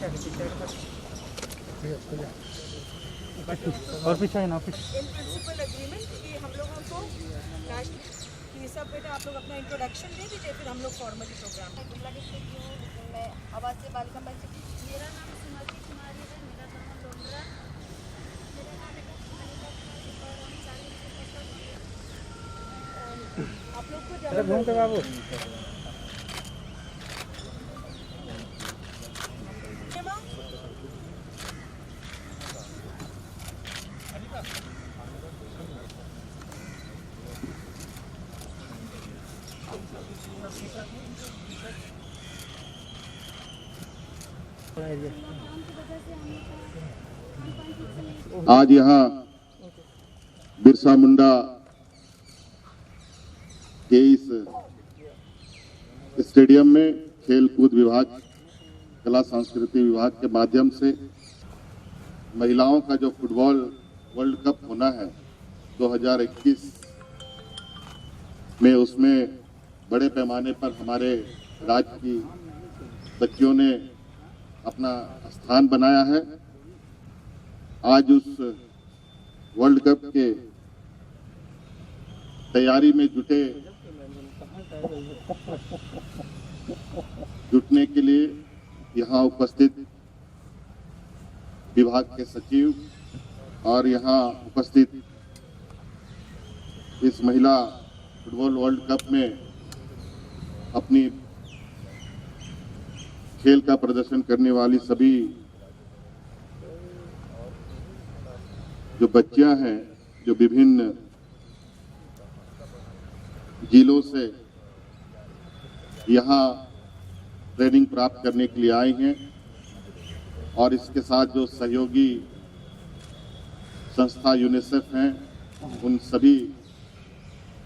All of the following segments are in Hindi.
और पीछे है ना इन प्रिंसिपल एग्रीमेंट कि हम लोगों को नेशनल ये सब बेटा आप लोग अपना इंट्रोडक्शन दे दीजिए, फिर हम लोग फॉर्मली प्रोग्राम। मैं आवासीय बालिका मंच। मेरा नाम सुमति कुमारी है। मेरा गाँव डोंगरा। मेरा नाम आप लोग को अरे घूम के बाबू आज यहाँ बिरसा मुंडा के इस स्टेडियम में खेल कूद विभाग, कला संस्कृति विभाग के माध्यम से महिलाओं का जो फुटबॉल वर्ल्ड कप होना है 2021 में, उसमें बड़े पैमाने पर हमारे राज्य की बच्चियों ने अपना स्थान बनाया है। आज उस वर्ल्ड कप के तैयारी में जुटने के लिए यहाँ उपस्थित विभाग के सचिव और यहाँ उपस्थित इस महिला फुटबॉल वर्ल्ड कप में अपनी खेल का प्रदर्शन करने वाली सभी जो बच्चियां हैं, जो विभिन्न जिलों से यहाँ ट्रेनिंग प्राप्त करने के लिए आई हैं, और इसके साथ जो सहयोगी संस्था यूनिसेफ हैं, उन सभी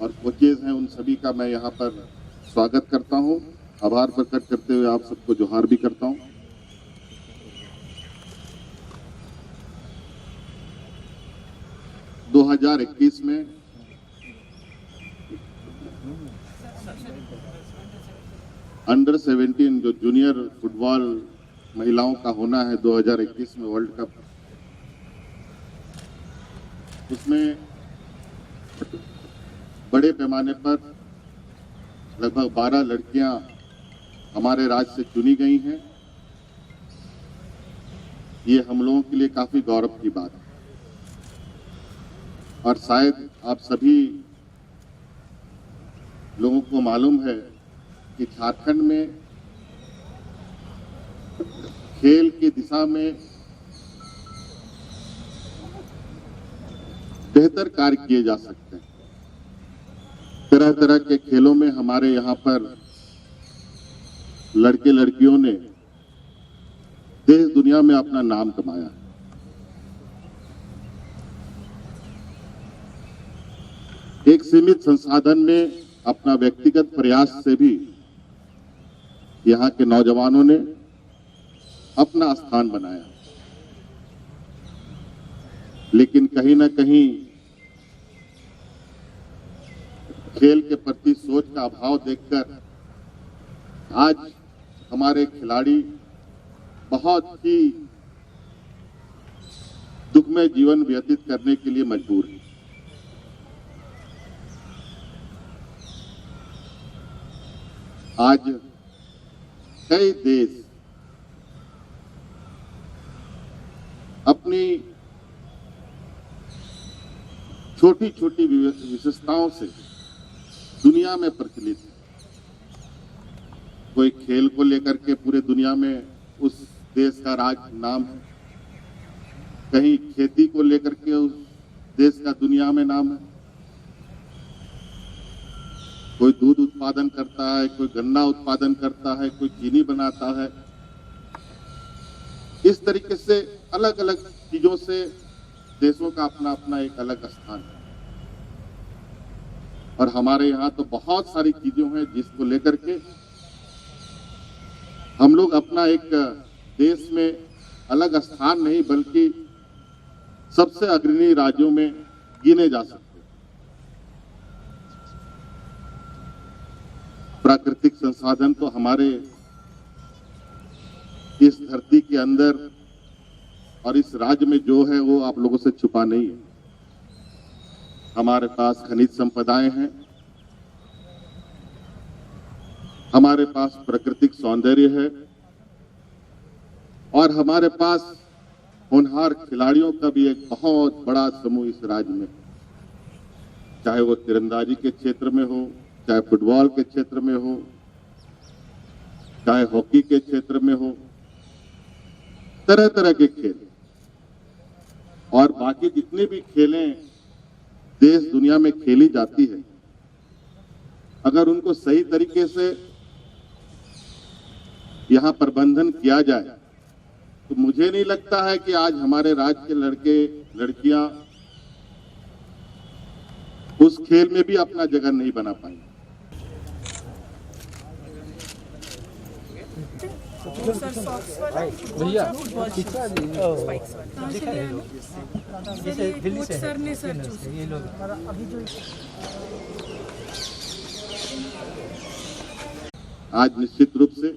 और कोचेज हैं, उन सभी का मैं यहाँ पर स्वागत करता हूँ। आभार प्रकट करते हुए आप सबको जोहार भी करता हूँ। (2021) में अंडर 17 जो जूनियर फुटबॉल महिलाओं का होना है 2021 में वर्ल्ड कप, उसमें बड़े पैमाने पर लगभग 12 लड़कियां हमारे राज्य से चुनी गई हैं। ये हम लोगों के लिए काफी गौरव की बात है, और शायद आप सभी लोगों को मालूम है कि झारखंड में खेल की दिशा में बेहतर कार्य किए जा सकते हैं। तरह तरह के खेलों में हमारे यहाँ पर लड़के लड़कियों ने देश दुनिया में अपना नाम कमाया। एक सीमित संसाधन में अपना व्यक्तिगत प्रयास से भी यहाँ के नौजवानों ने अपना स्थान बनाया, लेकिन कहीं ना कहीं खेल के प्रति सोच का अभाव देखकर आज हमारे खिलाड़ी बहुत ही दुखमय जीवन व्यतीत करने के लिए मजबूर हैं। आज कई देश अपनी छोटी छोटी विशेषताओं से दुनिया में प्रचलित है। कोई खेल को लेकर के पूरे दुनिया में उस देश का राज नाम है, कहीं खेती को लेकर के उस देश का दुनिया में नाम है, कोई दूध उत्पादन करता है, कोई गन्ना उत्पादन करता है, कोई चीनी बनाता है। इस तरीके से अलग अलग चीजों से देशों का अपना अपना एक अलग स्थान है, और हमारे यहाँ तो बहुत सारी चीजें हैं जिसको लेकर के हम लोग अपना एक देश में अलग स्थान नहीं बल्कि सबसे अग्रणी राज्यों में गिने जा सकते हैं। प्राकृतिक संसाधन तो हमारे इस धरती के के अंदर और इस राज्य में जो है वो आप लोगों से छुपा नहीं है। हमारे पास खनिज संपदाएं हैं, हमारे पास प्राकृतिक सौंदर्य है और हमारे पास होनहार खिलाड़ियों का भी एक बहुत बड़ा समूह इस राज्य में, चाहे वो तीरंदाजी के क्षेत्र में हो, चाहे फुटबॉल के क्षेत्र में हो, चाहे हॉकी के क्षेत्र में हो, तरह तरह के खेल और बाकी जितने भी खेलें देश दुनिया में खेली जाती है, अगर उनको सही तरीके से यहां प्रबंधन किया जाए तो मुझे नहीं लगता है कि आज हमारे राज्य के लड़के लड़कियां उस खेल में भी अपना जगह नहीं बना पाएंगे। सर सॉक्स वाला भैया फुटबॉल स्पाइक्स वाला जैसे दिल्ली से सर ने सर ये लोग आज निश्चित रूप से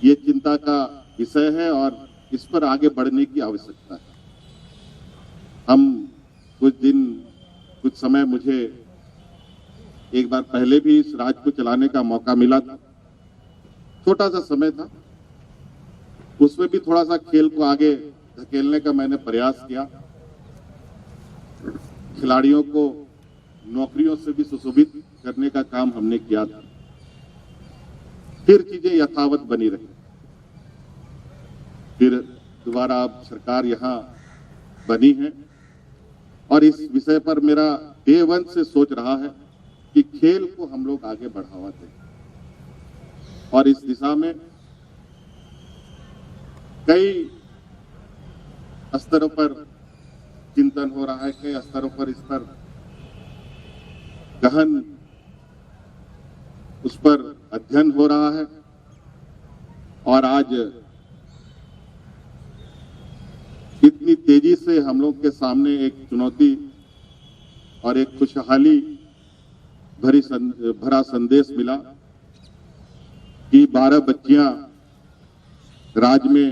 ये चिंता का विषय है और इस पर आगे बढ़ने की आवश्यकता है। हम कुछ समय मुझे एक बार पहले भी इस राज्य को चलाने का मौका मिला था, छोटा सा समय था, उसमें भी थोड़ा सा खेल को आगे धकेलने का मैंने प्रयास किया। खिलाड़ियों को नौकरियों से भी सुशोभित करने का काम हमने किया था। फिर चीजें यथावत बनी रही, फिर दोबारा अब सरकार यहाँ बनी है और इस विषय पर मेरा डे वन से सोच रहा है कि खेल को हम लोग आगे बढ़ावा दें और इस दिशा में कई स्तरों पर चिंतन हो रहा है, कई स्तरों पर इस पर गहन उस पर अध्ययन हो रहा है और आज इतनी तेजी से हम लोग के सामने एक चुनौती और एक खुशहाली भरा संदेश मिला कि 12 बच्चियां राज्य में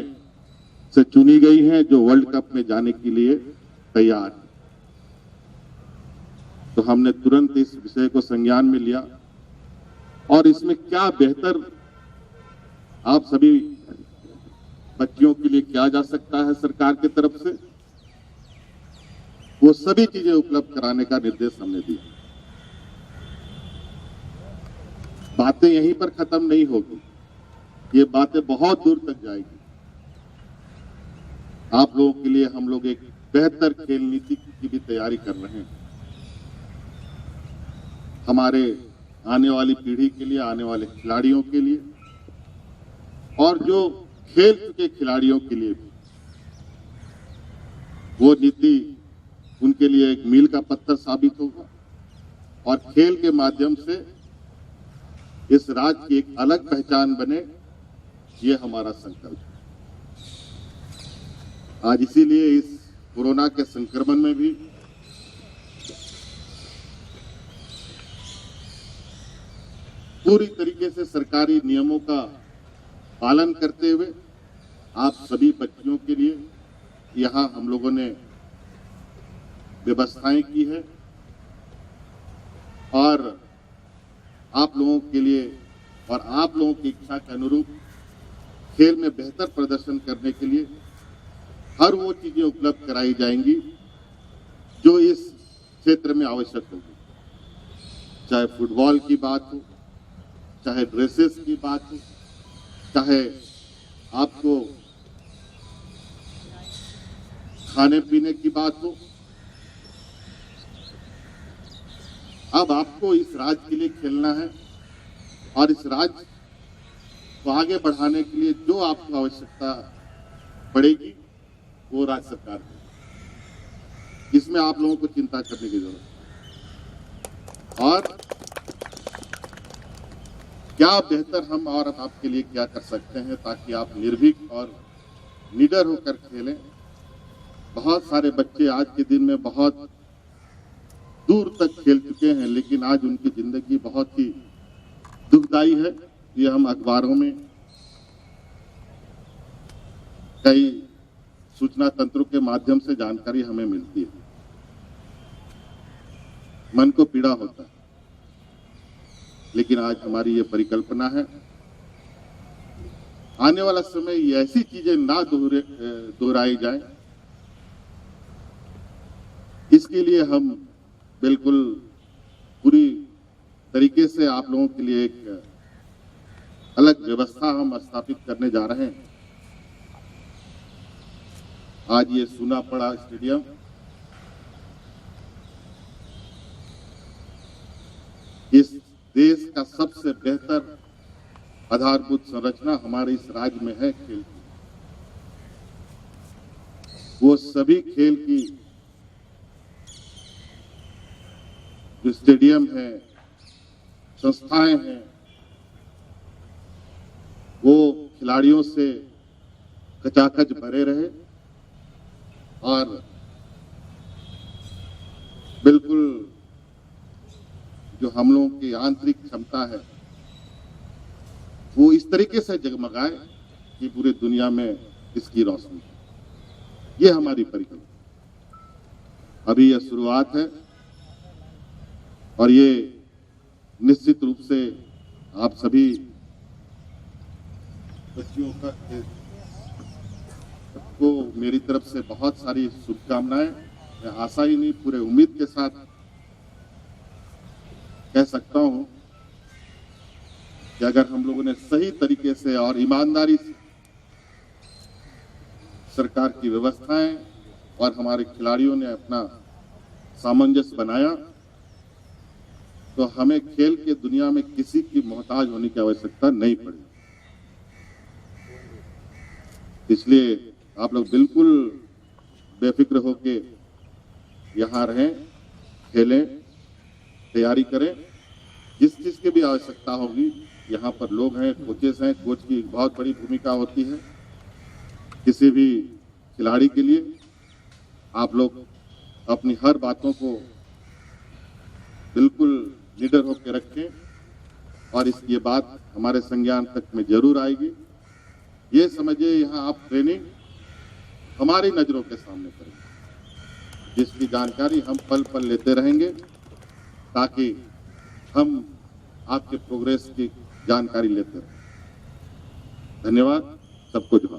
से चुनी गई हैं जो वर्ल्ड कप में जाने के लिए तैयार हैं। तो हमने तुरंत इस विषय को संज्ञान में लिया और इसमें क्या बेहतर आप सभी बच्चियों के लिए किया जा सकता है सरकार की तरफ से, वो सभी चीजें उपलब्ध कराने का निर्देश हमने दिया। बातें यहीं पर खत्म नहीं होगी, ये बातें बहुत दूर तक जाएगी। आप लोगों के लिए हम लोग एक बेहतर खेल नीति की भी तैयारी कर रहे हैं। हमारे आने वाली पीढ़ी के लिए, आने वाले खिलाड़ियों के लिए और जो खेल चुके खिलाड़ियों के लिए भी वो नीति उनके लिए एक मील का पत्थर साबित होगा और खेल के माध्यम से इस राज्य की एक अलग पहचान बने, ये हमारा संकल्प है। आज इसीलिए इस कोरोना के संक्रमण में भी पूरी तरीके से सरकारी नियमों का पालन करते हुए आप सभी बच्चियों के लिए यहाँ हम लोगों ने व्यवस्थाएं की है और आप लोगों के लिए और आप लोगों की इच्छा के अनुरूप खेल में बेहतर प्रदर्शन करने के लिए हर वो चीजें उपलब्ध कराई जाएंगी जो इस क्षेत्र में आवश्यक होगी। चाहे फुटबॉल की बात हो, चाहे ड्रेसेस की बात हो, चाहे आपको खाने पीने की बात हो। अब आपको इस राज्य के लिए खेलना है और इस राज्य को आगे बढ़ाने के लिए जो आपको आवश्यकता पड़ेगी वो राज्य सरकार देगी। इसमें आप लोगों को चिंता करने की जरूरत है और क्या बेहतर हम और आपके लिए क्या कर सकते हैं ताकि आप निर्भीक और निडर होकर खेलें। बहुत सारे बच्चे आज के दिन में बहुत दूर तक खेल चुके हैं, लेकिन आज उनकी जिंदगी बहुत ही दुखदायी है। ये हम अखबारों में कई सूचना तंत्रों के माध्यम से जानकारी हमें मिलती है, मन को पीड़ा होता है। लेकिन आज हमारी ये परिकल्पना है, आने वाला समय ये ऐसी चीजें ना दोहराई जाए, इसके लिए हम बिल्कुल पूरी तरीके से आप लोगों के लिए एक अलग व्यवस्था हम स्थापित करने जा रहे हैं। आज ये सूना पड़ा स्टेडियम इस देश का सबसे बेहतर आधारभूत संरचना हमारे इस राज्य में है खेल की। वो सभी खेल की जो स्टेडियम है, संस्थाएं हैं, वो खिलाड़ियों से कचाकच भरे रहे और बिल्कुल जो हम लोगों की आंतरिक क्षमता है वो इस तरीके से जगमगाए कि पूरी दुनिया में इसकी रोशनी। ये हमारी परिकल्पना अभी यह शुरुआत है और ये निश्चित रूप से आप सभी बच्चियों को मेरी तरफ से बहुत सारी शुभकामनाएं। मैं आशा ही नहीं, पूरे उम्मीद के साथ कह सकता हूं कि अगर हम लोगों ने सही तरीके से और ईमानदारी से सरकार की व्यवस्थाएं और हमारे खिलाड़ियों ने अपना सामंजस्य बनाया, तो हमें खेल के दुनिया में किसी की मोहताज होने की आवश्यकता नहीं पड़ेगी। इसलिए आप लोग बिल्कुल बेफिक्र होके यहाँ रहें, खेलें, तैयारी करें। जिस चीज की भी आवश्यकता होगी, यहाँ पर लोग हैं, कोचेस हैं, कोच की बहुत बड़ी भूमिका होती है किसी भी खिलाड़ी के लिए। आप लोग अपनी हर बातों को बिल्कुल निडर होकर रखें और इसकी बात हमारे संज्ञान तक में जरूर आएगी। ये समझिए, यहाँ आप ट्रेनिंग हमारी नजरों के सामने करेंगे, जिसकी जानकारी हम पल पल लेते रहेंगे ताकि हम आपके प्रोग्रेस की जानकारी लेते रहें। धन्यवाद सबको।